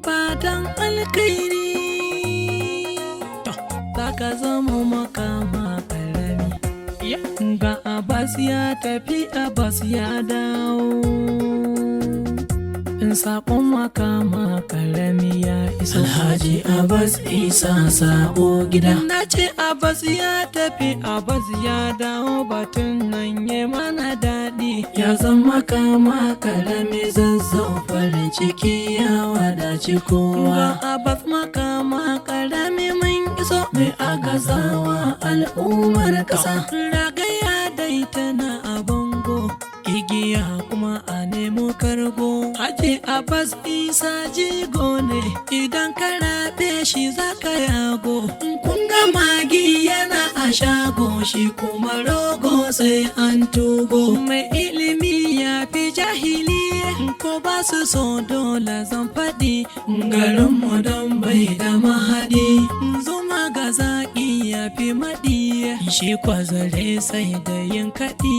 fatan alkhairi zaka zama makama karami. Ga Abbas ya tafi Abbas ya dawo, in saƙon makama karami ya iso. Alhaji Abbas Isa sabo gida. Na ce Abbas ya tafi Abbas ya dawo, batun nan ya mana daɗi. Ya zama kama karami zazzau, farin ciki ya wadaci kowa. Ga Abbas makama karami mun iso, mai agazawa al'ummar ƙasa. ragaya dai tana a bango, igiya kuma a nemo kargo. Haji Abbas Isa jigo ne, idan ka rabe shi zaka yago. Kun ga magi yana a shago, shi kuma rogo sai an tugo. Mai ilimi ya fi jahili, ko ba su so dole zan faɗi. Garinmu don bai da mahaɗi, Zuma ga zaƙi ya fi maɗi, shi kwazare sai da yin kaɗi.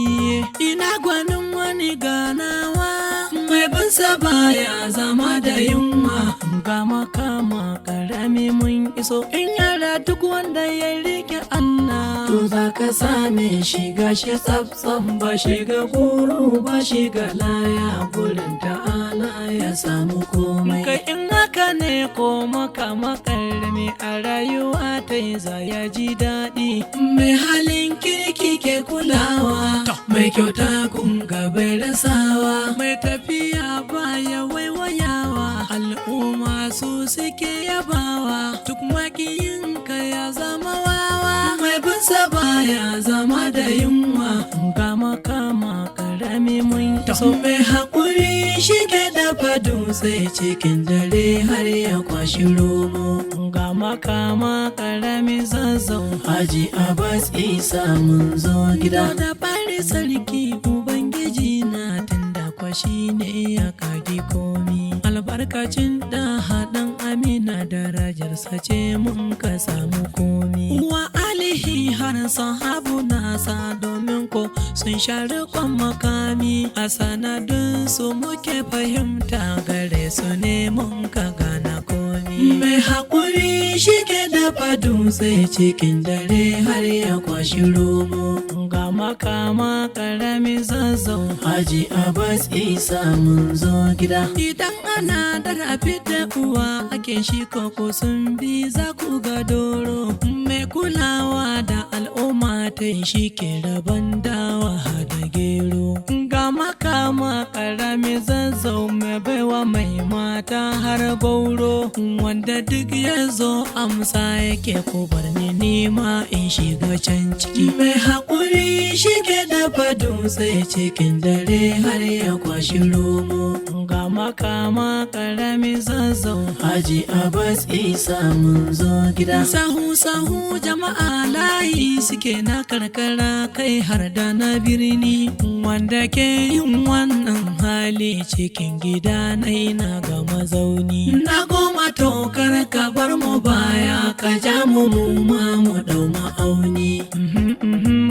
Ina gwanin wani ganawa, mai binsa baya zama da yunwa. Ga makama karami mun iso, in yara duk wanda ya rike Allah, to za ka same shi gashi tsaf-tsaf, ba shi ga guru ba shi ga laya, gurin ta'ala ya samu komai. kai in haka ne ko makama karami a rayuwa ta yi za ya ji daɗi. Mai halin kirki ke kulawa, mai kyauta kun ga bai rasawa. Mai tafiya baya waiwayawa, al'umma su suke yabawa. Duk makiyinka ya zama wawa, Mai binsa baya zama da yunwa, ga makama karami mun iso. mai haƙuri shi ke dafa dutse cikin dare har ya kwashi romo. Ga makama karami zazzau, Haji Abbas Isa mun zo gida. da fari sarki ubangiji na, tunda kwashi ne ya kagi komi. Albarkacin da haɗin Amina, darajarsa ce mun ka samu komi. Wa alihi har sahabu nasa, domin ko sun sha riƙon makami. A sanadin su muke fahimta, gare su ne mun ka gana komi. Mai haƙuri shi ke dafa dutse cikin dare har ya kwashi romo. Ga makama karami zazzau, Haji Abbas Isa mun zo gida. idan ana da rafi da uwa ake shi koko sun bi za ku ga doro. Mai kulawa da al'umma ta shi ke rabon dawa da gero. Ga makama karami zazzau, mai baiwa mai mata har gauro. Wanda duk ya zo amsa yake, ko bar ni nima in shiga can ciki. Mai haƙuri shi ke dafa dutse cikin dare har ya kwashi romo. Ga makama karami zazzau, Haji Abbas Isa mun zo gida. sahu jama'a layi suke na karkara, kai har da na birni. Wanda ke yin wannan hali cikin gida na ina ga mazauni. Na goma tokar ka bar mu baya, ka ja mu ma mu dau ma'auni.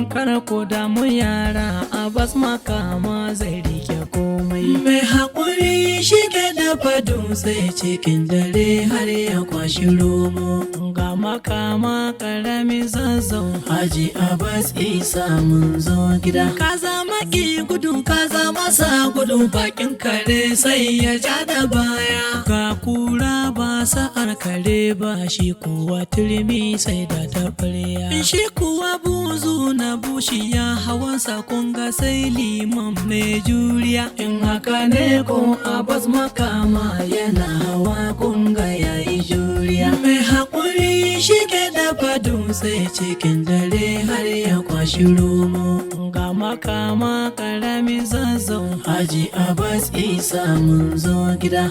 Kar ko damu yara, Abbas makama zai rike komai. Mai haƙuri shi ke dafa dutse cikin dare har ya kwashi romo. Ga makama karami zazzau, Haji Abbas Isa mun zo gida. ka zama ki gudu ka zama sa gudu, bakin kare sai ya ja da baya. Ga kura ba sa'ar kare ba, shi kuwa turmi sai da taɓarya. Shi kuwa buzu na bushiya, hawansa kunga sai liman mai juriya. In haka ne ko Abbas makama yana hawa kunga yayi juriya. Mai haƙuri shi ke dafa dutse cikin dare har ya kwashi romo. Ga makama karami zazzau, Haji Abbas Isa mun zo gida.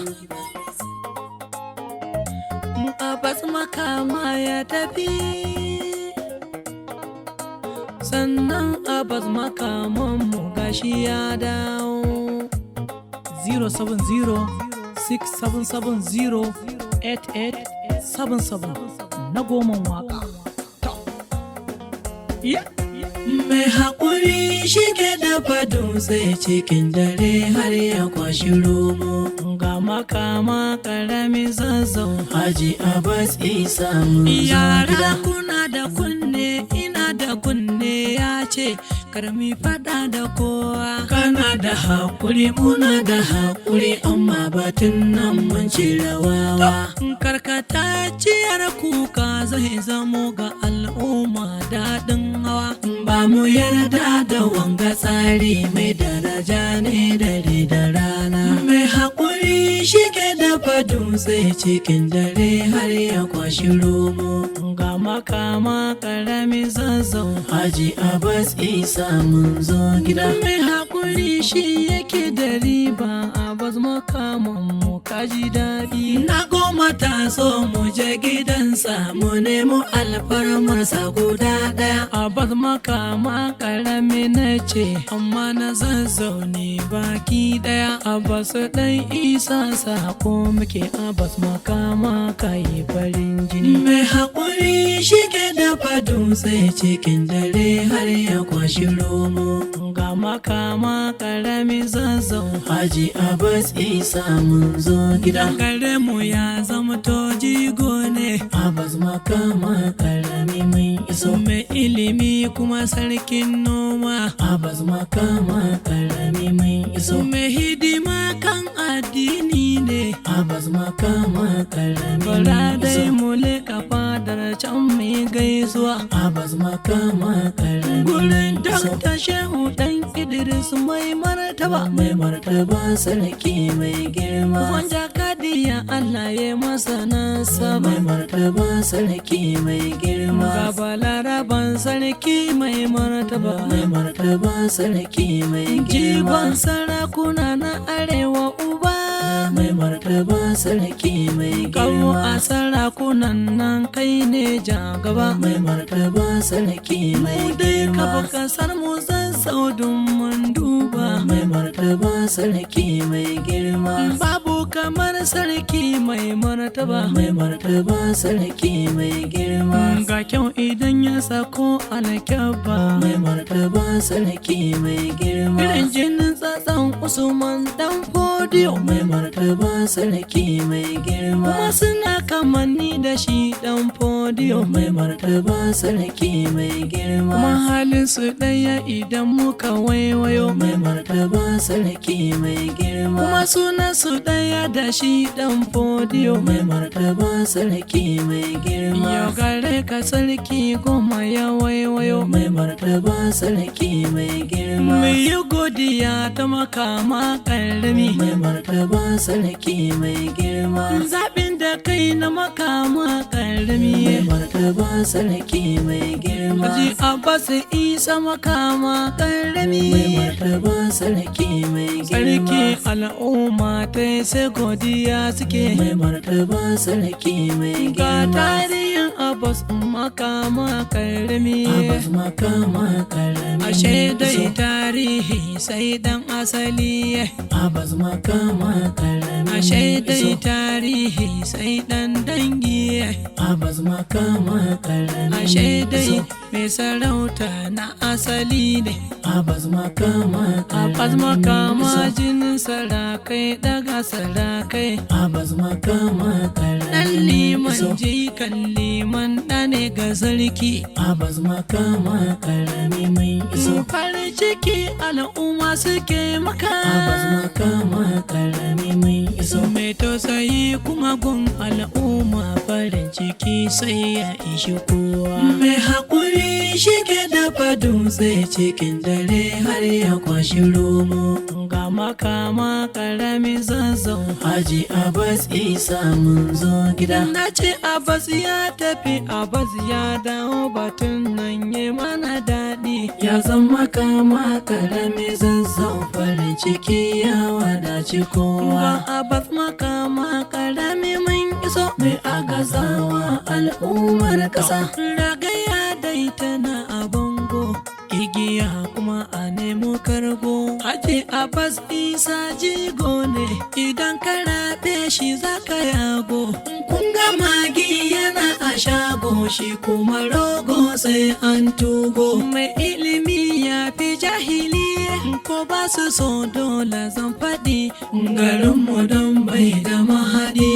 Abbas makama ya tafi, sannan Abbas makaman mu gashi ya dawo. 070-6770-8877 na goman waka. Mai haƙuri shi ke dafa dutse cikin dare har ya kwashi romo. Ga makama karami zazzau Haji Abbas Isa mun zo yara gida. kuna da kunne ina da kunne ya ce karmi fada da kowa Kana da haƙuri muna da haƙuri amma batun nan mun cire wawa. karkatacciyar kuka zai zamo ga al'umma daɗin hawa Ba mu yarda da wanga tsari mai daraja ne dare da rana. Mai haƙuri shi ke dafa dutse cikin dare har ya kwashi romo. ga makama karami zazzau Haji Abbas Isa mun zo gida. mai haƙuri shi yake da riba a bas makaman mu kaji daɗi Na goma ta so mu je gidansa mu nemo alfarmarsa guda ɗaya. a bas makama karami na ce amma na zazzau ne baki ɗaya a bas ɗan isa sako muke a bas makama kayi farin jini Mai haƙuri shi ke dafa dutse cikin dare har ya kwashi romo. ga makama karami zazzau Haji Abbas Isa mun zo gida. gare mu ya zama to jigo ne Abbas makama karami mai iso. mai ilimi kuma sarkin noma Abbas makama karami mai iso. mai hidima kan addini ne Abbas makama karami bara mai dai iso. mu leka fadar can mai gaisuwa Abbas makama karami gurin mai iso. Dr. Shehu dan Idris mai martaba Mai martaba sarki mai girma. wanda kadiya Allah ya masa nasaba Mai martaba sarki mai girma. ga balaraban sarki mai martaba Mai martaba sarki mai girma. jiban sarakuna na arewa uba Mai martaba sarki mai kawo girma. a sarakunan nan kai ne jagaba Mai martaba sarki mai mu dai girma. kafa kasar mu zazzau dun mun duba Mai martaba sarki mai girma. babu kamar sarki mai martaba Mai martaba sarki mai girma. ga kyau idan ya sako alkyabba Mai martaba sarki mai girma. irin jinin tsatsan usman dan fodiyo Mai martaba sarki mai girma. kuma suna kamanni da shi dan fodiyo Mai martaba sarki mai girma. kuma halin su ɗaya idan muka waiwayo Mai martaba sarki mai girma. kuma sunan su ɗaya da shi dan fodiyo Mai martaba sarki mai girma. yau gare ka sarki goma ya waiwayo Mai martaba sarki mai girma. mai yi godiya ta makama karami Mai martaba sarki mai girma. zaɓin da kai na makama Mai karami martaba sarki mai girma. Haji Abbas Isa makama karami Mai martaba sarki mai girma. sarki al'umma ta sai godiya suke Mai martaba sarki mai ga girma. tarihin Abbas makama karami Abbas makama karami ashe dai iso. tarihi sai dan asali Abbas makama karami ashe dai iso. tarihi sai dan dangi Abbas makama karami ashe dai iso. mai sarauta na asali ne Abbas makama Abbas karami makama iso. jinin sarakai daga sarakai Abbas makama karami dan liman iso. jikan liman ɗane ga sarki Abbas makama karami mai iso. farin ciki al'umma suke maka Abbas makama karami mai iso. mai tausayi kuma gun al'umma farin ciki sai ya ishi kowa Mai haƙuri shi ke dafa dutse cikin dare har ya kwashi romo. ga makama karami zazzau Haji Abbas Isa mun zo gida. na ce Abbas ya tafi Abbas ya dawo batun nan ya mana daɗi Ya zama kama karami zazzau farin ciki ya wadaci ga kowa. Abbas makama karami mun iso Mai agazawa al'ummar ƙasa. ragaya dai tana a bango igiya kuma a nemo kargo Haji Abbas Isa jigo ne idan ka rabe shi zaka yago Kun ga magi yana a shago shi kuma rogo sai an tugo. mai ilimi ya ya fi jahili ko ba su so dole zan faɗi garinmu don bai da mahaɗi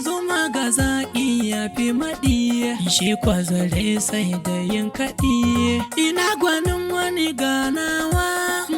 zuma ga zaƙi ya fi maɗi shi kwazare sai da yin kaɗi ina gwanin wani ganawa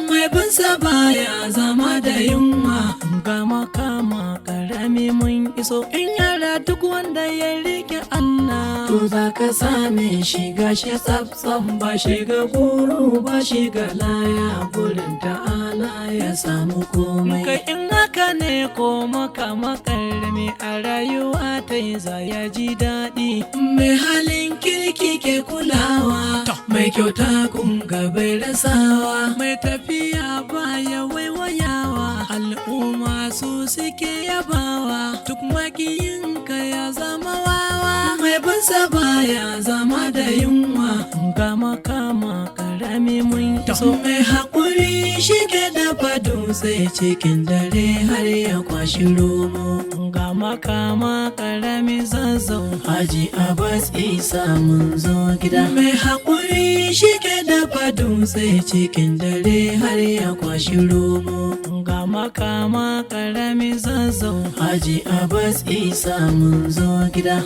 mai binsa baya zama da yunwa ga makama karami mun iso in yara duk wanda ya rike Allah to za ka same shi gashi tsaf ba shi ga guru ba shi ga laya gurin ta'ala ya samu komai kai in haka ne ko makama karami a rayuwa ta yi za ya ji daɗi mai halin kirki ke kulawa mai kyauta kun ga bai rasawa mai tafiya baya waiwayawa al'umma su suke yabawa duk makiyinka ya zama wawa mai bansa baya zama da yunwa ga makama karami mun so mai haƙuri shi ke dafa dutse cikin dare har ya kwashi romo ga makama karami zazzau Haji Abbas Isa mun zo gida mai haƙuri shi ke dafa dutse cikin dare har ya kwashi romo ga makama karami zazzau Haji Abbas Isa mun zo gida.